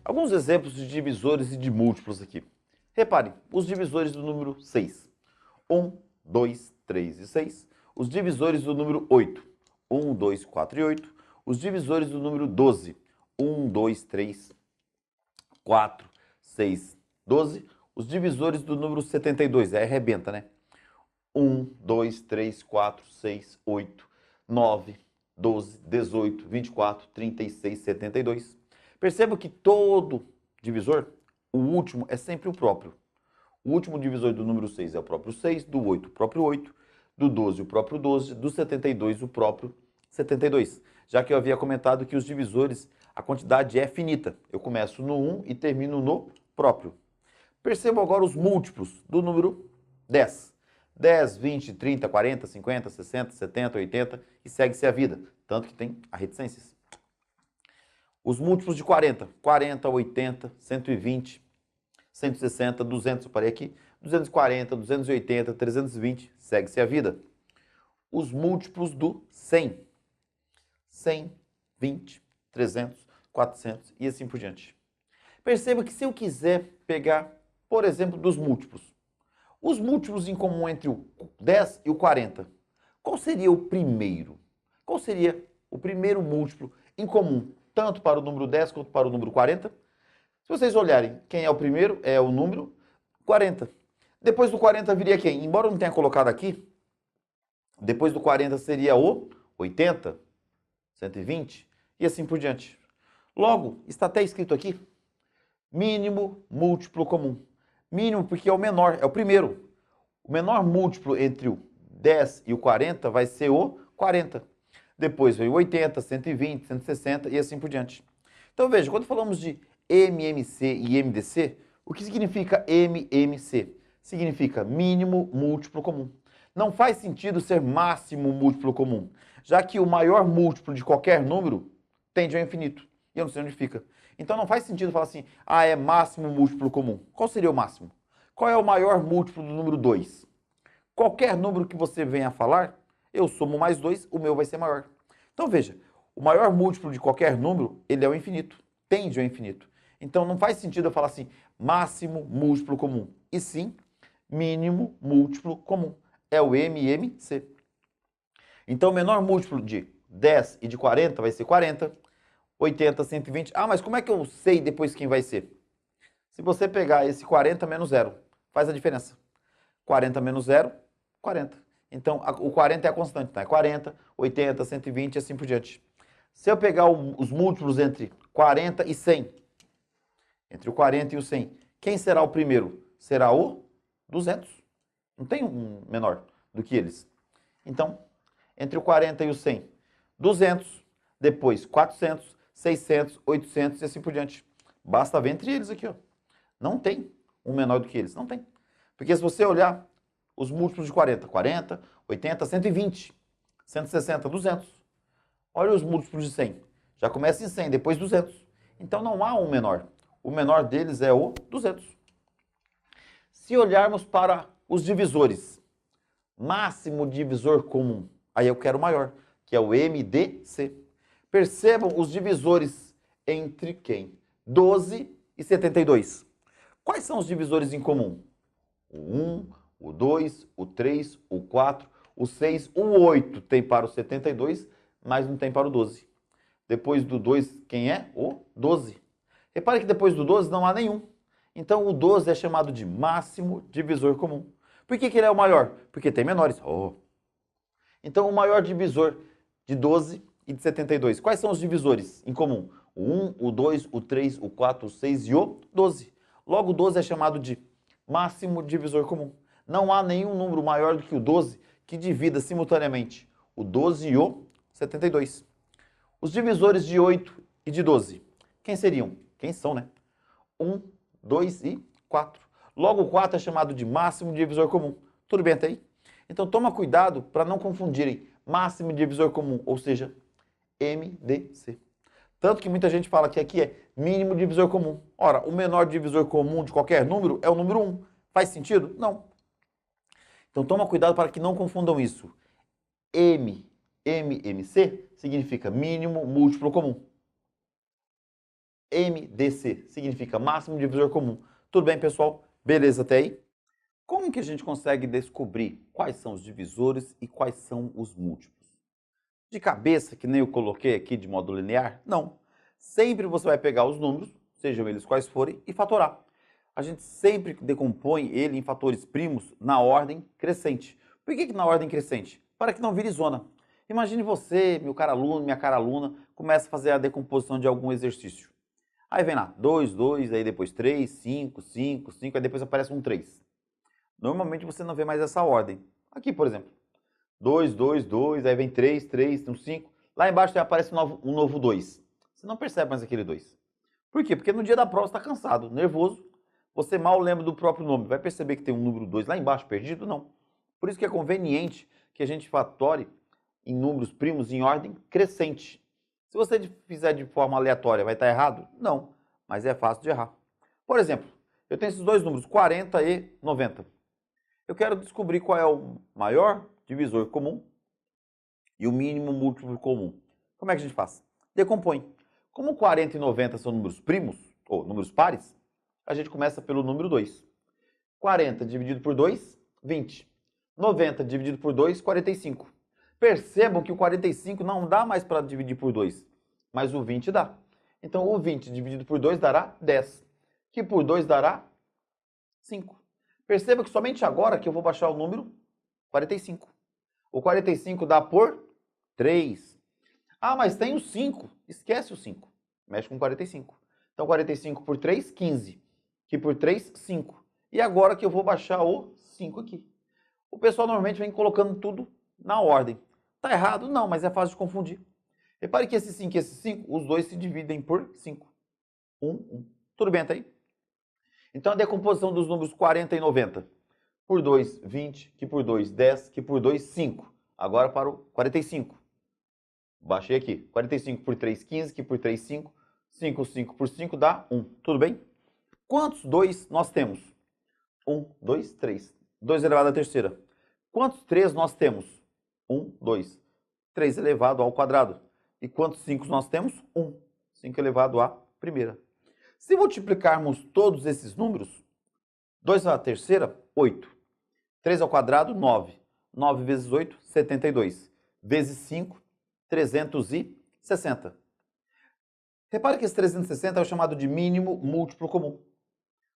Alguns exemplos de divisores e de múltiplos aqui. Reparem, os divisores do número 6. 1, 2, 3 e 6. Os divisores do número 8. 1, 2, 4 e 8. Os divisores do número 12. 1, 2, 3, 4, 6, 12. Os divisores do número 72. Aí arrebenta, né? 1, 2, 3, 4, 6, 8, 9, 12, 18, 24, 36, 72. Perceba que todo divisor, o último é sempre o próprio. O último divisor do número 6 é o próprio 6, do 8 o próprio 8, do 12 o próprio 12, do 72 o próprio 72. Já que eu havia comentado que os divisores, a quantidade é finita. Eu começo no 1 e termino no próprio. Percebam agora os múltiplos do número 10. 10, 20, 30, 40, 50, 60, 70, 80 e segue-se a vida. Tanto que tem a reticências. Os múltiplos de 40. 40, 80, 120, 160, 200, eu parei aqui. 240, 280, 320, segue-se a vida. Os múltiplos do 100. 100, 20, 300, 400 e assim por diante. Perceba que se eu quiser pegar, por exemplo, dos múltiplos, os múltiplos em comum entre o 10 e o 40, qual seria o primeiro? Qual seria o primeiro múltiplo em comum, tanto para o número 10 quanto para o número 40? Se vocês olharem, quem é o primeiro é o número 40. Depois do 40 viria quem? Embora eu não tenha colocado aqui, depois do 40 seria o 80, 120 e assim por diante. Logo, está até escrito aqui, mínimo múltiplo comum. Mínimo porque é o menor, é o primeiro. O menor múltiplo entre o 10 e o 40 vai ser o 40. Depois vem o 80, 120, 160 e assim por diante. Então veja, quando falamos de MMC e MDC, o que significa MMC? Significa mínimo múltiplo comum. Não faz sentido ser máximo múltiplo comum, já que o maior múltiplo de qualquer número tende ao infinito. E eu não sei onde fica. Então não faz sentido falar assim, é máximo múltiplo comum. Qual seria o máximo? Qual é o maior múltiplo do número 2? Qualquer número que você venha a falar, eu somo mais 2, o meu vai ser maior. Então veja, o maior múltiplo de qualquer número, ele é o infinito, tende ao infinito. Então não faz sentido eu falar assim, máximo múltiplo comum. E sim, mínimo múltiplo comum. É o MMC. Então o menor múltiplo de 10 e de 40 vai ser 40. 80, 120. Mas como é que eu sei depois quem vai ser? Se você pegar esse 40 menos 0, faz a diferença. 40 menos 0, 40. Então, o 40 é a constante, tá? É 40, 80, 120 e assim por diante. Se eu pegar os múltiplos entre 40 e 100, entre o 40 e o 100, quem será o primeiro? Será o 200. Não tem um menor do que eles. Então, entre o 40 e o 100, 200, depois 400, 600, 800 e assim por diante. Basta ver entre eles aqui, ó. Não tem um menor do que eles, não tem. Porque se você olhar os múltiplos de 40, 40, 80, 120, 160, 200. Olha os múltiplos de 100. Já começa em 100, depois 200. Então não há um menor. O menor deles é o 200. Se olharmos para os divisores, máximo divisor comum, aí eu quero o maior, que é o MDC. Percebam os divisores entre quem? 12 e 72. Quais são os divisores em comum? O 1, o 2, o 3, o 4, o 6, o 8 tem para o 72, mas não tem para o 12. Depois do 2, quem é? O 12. Repare que depois do 12 não há nenhum. Então o 12 é chamado de máximo divisor comum. Por que ele é o maior? Porque tem menores. Então o maior divisor de 12 e de 72. Quais são os divisores em comum? O 1, o 2, o 3, o 4, o 6 e o 12. Logo, o 12 é chamado de máximo divisor comum. Não há nenhum número maior do que o 12 que divida simultaneamente o 12 e o 72. Os divisores de 8 e de 12. Quem seriam? Quem são, né? 1, 2 e 4. Logo, o 4 é chamado de máximo divisor comum. Tudo bem até aí? Então, toma cuidado para não confundirem máximo divisor comum, ou seja, MDC. Tanto que muita gente fala que aqui é mínimo divisor comum. Ora, o menor divisor comum de qualquer número é o número 1. Faz sentido? Não. Então toma cuidado para que não confundam isso. MMC significa mínimo múltiplo comum. MDC, significa máximo divisor comum. Tudo bem, pessoal? Beleza até aí? Como que a gente consegue descobrir quais são os divisores e quais são os múltiplos? De cabeça, que nem eu coloquei aqui de modo linear? Não. Sempre você vai pegar os números, sejam eles quais forem, e fatorar. A gente sempre decompõe ele em fatores primos na ordem crescente. Por que na ordem crescente? Para que não vire zona. Imagine você, meu caro aluno, minha cara aluna, começa a fazer a decomposição de algum exercício. Aí vem lá, 2, 2, aí depois 3, 5, 5, 5, aí depois aparece um 3. Normalmente você não vê mais essa ordem. Aqui, por exemplo, 2, 2, 2, aí vem 3, 3, um 5. Lá embaixo já aparece um novo 2. Você não percebe mais aquele 2. Por quê? Porque no dia da prova você está cansado, nervoso, você mal lembra do próprio nome. Vai perceber que tem um número 2 lá embaixo perdido? Não. Por isso que é conveniente que a gente fatore em números primos em ordem crescente. Se você fizer de forma aleatória, vai estar errado? Não, mas é fácil de errar. Por exemplo, eu tenho esses dois números, 40 e 90. Eu quero descobrir qual é o maior divisor comum e o mínimo múltiplo comum. Como é que a gente faz? Decompõe. Como 40 e 90 são números primos, ou números pares, a gente começa pelo número 2. 40 dividido por 2, 20. 90 dividido por 2, 45. Percebam que o 45 não dá mais para dividir por 2, mas o 20 dá. Então, o 20 dividido por 2 dará 10, que por 2 dará 5. Perceba que somente agora que eu vou baixar o número 45. O 45 dá por 3. Ah, mas tem o 5. Esquece o 5. Mexe com 45. Então, 45 por 3, 15. Que por 3, 5. E agora que eu vou baixar o 5 aqui. O pessoal normalmente vem colocando tudo na ordem. Tá errado? Não, mas é fácil de confundir. Repare que esse 5 e esse 5, os dois se dividem por 5. 1, 1. Tudo bem até aí? Então, a decomposição dos números 40 e 90. Por 2, 20. Que por 2, 10. Que por 2, 5. Agora para o 45. Baixei aqui. 45 por 3, 15. Que por 3, 5. 5, 5 por 5 dá 1. Tudo bem? Quantos 2 nós temos? 1, 2, 3. 2 elevado à terceira. Quantos 3 nós temos? 1, 2. 3 elevado ao quadrado. E quantos 5 nós temos? 1. 5 elevado à primeira. Se multiplicarmos todos esses números, 2 à terceira, 8. 3 ao quadrado, 9. 9 vezes 8, 72. Vezes 5, 360. Repare que esse 360 é o chamado de mínimo múltiplo comum.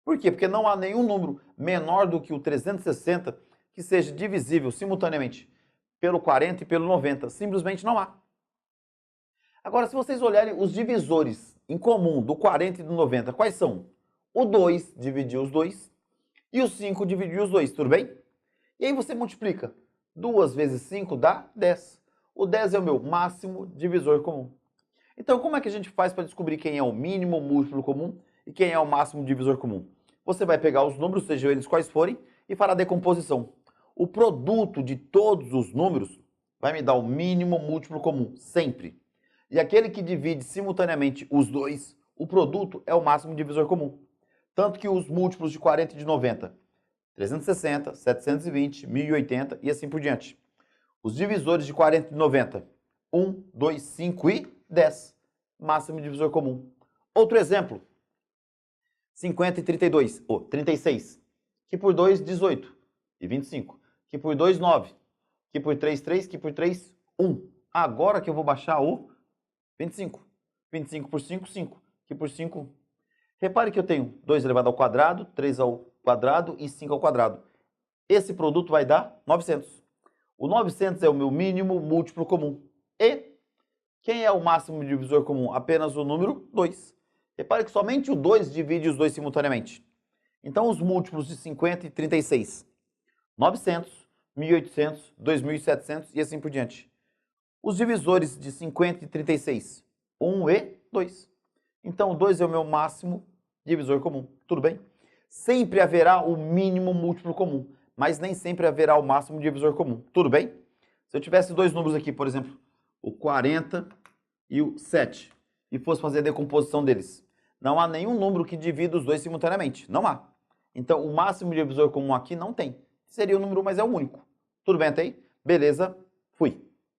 Por quê? Porque não há nenhum número menor do que o 360 que seja divisível simultaneamente pelo 40 e pelo 90. Simplesmente não há. Agora, se vocês olharem os divisores em comum do 40 e do 90, quais são? O 2 dividir os 2 e o 5 dividir os 2, tudo bem? E aí você multiplica. 2 vezes 5 dá 10. O 10 é o meu máximo divisor comum. Então, como é que a gente faz para descobrir quem é o mínimo múltiplo comum e quem é o máximo divisor comum? Você vai pegar os números, sejam eles quais forem, e fará a decomposição. O produto de todos os números vai me dar o mínimo múltiplo comum, sempre. E aquele que divide simultaneamente os dois, o produto é o máximo divisor comum. Tanto que os múltiplos de 40 e de 90, 360, 720, 1080 e assim por diante. Os divisores de 40 e 90, 1, 2, 5 e 10. Máximo divisor comum. Outro exemplo, 50 e 32, ou 36, que por 2, 18, e 25, que por 2, 9, que por 3, 3, que por 3, 1. Agora que eu vou baixar o 25. 25 por 5, 5, que por 5, 1. Repare que eu tenho 2 elevado ao quadrado, 3 ao quadrado e 5 ao quadrado. Esse produto vai dar 900. O 900 é o meu mínimo múltiplo comum. E quem é o máximo divisor comum? Apenas o número 2. Repare que somente o 2 divide os dois simultaneamente. Então, os múltiplos de 50 e 36. 900, 1.800, 2.700 e assim por diante. Os divisores de 50 e 36. 1 e 2. Então, o 2 é o meu máximo divisor comum. Tudo bem? Sempre haverá o mínimo múltiplo comum, mas nem sempre haverá o máximo divisor comum. Tudo bem? Se eu tivesse dois números aqui, por exemplo, o 40 e o 7, e fosse fazer a decomposição deles, não há nenhum número que divida os dois simultaneamente. Não há. Então, o máximo divisor comum aqui não tem. Seria o número, mas é o único. Tudo bem até aí? Beleza? Fui.